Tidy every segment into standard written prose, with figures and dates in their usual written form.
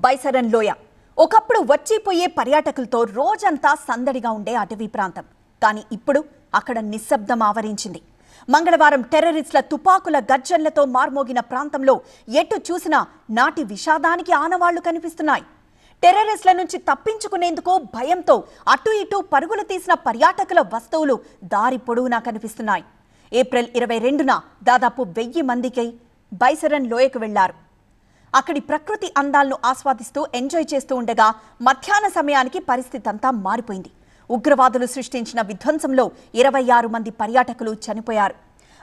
బైసరన్ లోయ ఒకప్పుడు వచ్చిపోయే పర్యాటకులతో రోజంతా సందడిగా ఉండే అటవీ ప్రాంతం. కానీ ఇప్పుడు అక్కడ నిశ్శబ్దం ఆవరించింది. మంగళవారం టెర్రరిస్టుల తుపాకుల గర్జనలతో మార్మోగిన ప్రాంతంలో ఎటు చూసినా నాటి విషాదానికి ఆనవాళ్లు కనిపిస్తున్నాయి. టెర్రరిస్టుల నుంచి తప్పించుకునేందుకు భయంతో అటు ఇటు పరుగులు తీసిన పర్యాటకుల వస్తువులు దారి పొడవునా కనిపిస్తున్నాయి. ఏప్రిల్ 22న దాదాపు 1000 మందికి బైసరన్ లోయకు వెళ్లారు. అక్కడి ప్రకృతి అందాలను ఆస్వాదిస్తూ ఎంజాయ్ చేస్తూ ఉండగా మధ్యాహ్న సమయానికి పరిస్థితి అంతా మారిపోయింది. ఉగ్రవాదులు సృష్టించిన విధ్వంసంలో 26 మంది పర్యాటకులు చనిపోయారు.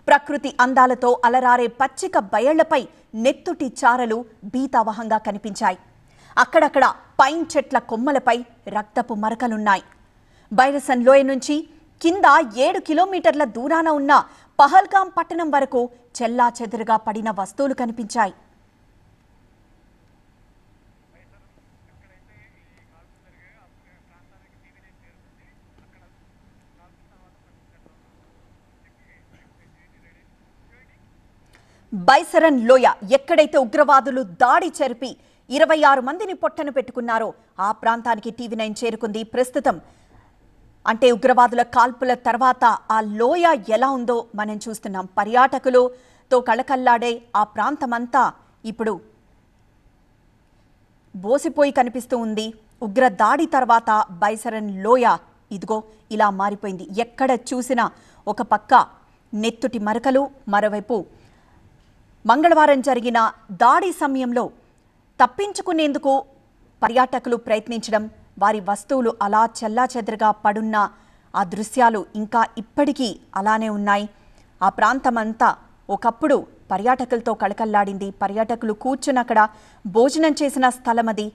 ప్రకృతి అందాలతో అలరారే పచ్చిక బయళ్లపై నెత్తుటి చారలు భీతావహంగా కనిపించాయి. అక్కడక్కడ పైన్ చెట్ల కొమ్మలపై రక్తపు మరకలున్నాయి. బైసరన్ లోయ నుంచి కింద 7 కిలోమీటర్ల దూరాన ఉన్న పహల్గాం పట్టణం వరకు చెల్లాచెదురుగా పడిన వస్తువులు కనిపించాయి. బైసరన్ లోయ ఎక్కడైతే ఉగ్రవాదులు దాడి జరిపి 26 మందిని పొట్టను పెట్టుకున్నారో ఆ ప్రాంతానికి TV9 చేరుకుంది. ప్రస్తుతం అంటే ఉగ్రవాదుల కాల్పుల తర్వాత ఆ లోయ ఎలా ఉందో మనం చూస్తున్నాం. పర్యాటకులతో కళకల్లాడే ఆ ప్రాంతమంతా ఇప్పుడు బోసిపోయి కనిపిస్తూ ఉంది. ఉగ్ర దాడి తర్వాత బైసరన్ లోయ ఇదిగో ఇలా మారిపోయింది. ఎక్కడ చూసినా ఒక పక్క నెత్తుటి మరకలు, మరోవైపు మంగళవారం జరిగిన దాడి సమయంలో తప్పించుకునేందుకు పర్యాటకులు ప్రయత్నించడం, వారి వస్తువులు అలా చెల్లాచెదరుగా పడున్న ఆ దృశ్యాలు ఇంకా ఇప్పటికీ అలానే ఉన్నాయి. ఆ ప్రాంతమంతా ఒకప్పుడు పర్యాటకులతో కళకల్లాడింది. పర్యాటకులు కూర్చుని అక్కడ భోజనం చేసిన స్థలం అది.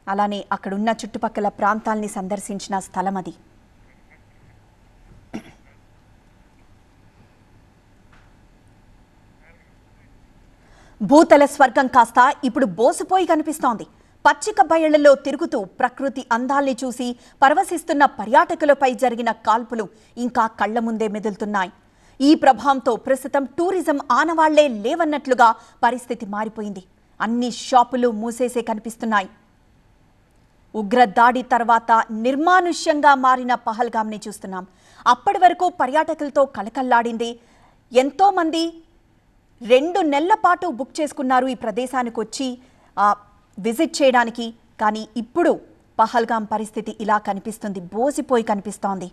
అలానే అక్కడున్న చుట్టుపక్కల ప్రాంతాల్ని సందర్శించిన స్థలం అది. భూతల స్వర్గం కాస్త ఇప్పుడు బోసిపోయి కనిపిస్తోంది. పచ్చిక బయళ్లలో తిరుగుతూ ప్రకృతి అందాల్ని చూసి పరవశిస్తున్న పర్యాటకులపై జరిగిన కాల్పులు ఇంకా కళ్ల ముందే మెదులుతున్నాయి. ఈ ప్రభావంతో ప్రస్తుతం టూరిజం ఆనవాళ్లే లేవన్నట్లుగా పరిస్థితి మారిపోయింది. అన్ని షాపులు మూసేసే కనిపిస్తున్నాయి. ఉగ్ర దాడి తర్వాత నిర్మానుష్యంగా మారిన పహల్గాంని చూస్తున్నాం. అప్పటి వరకు పర్యాటకులతో కళకల్లాడింది. ఎంతో మంది 2 నెలల పాటు బుక్ చేసుకున్నారు ఈ ప్రదేశానికి వచ్చి విజిట్ చేయడానికి. కానీ ఇప్పుడు పహల్గాం పరిస్థితి ఇలా కనిపిస్తుంది, బోసిపోయి కనిపిస్తోంది.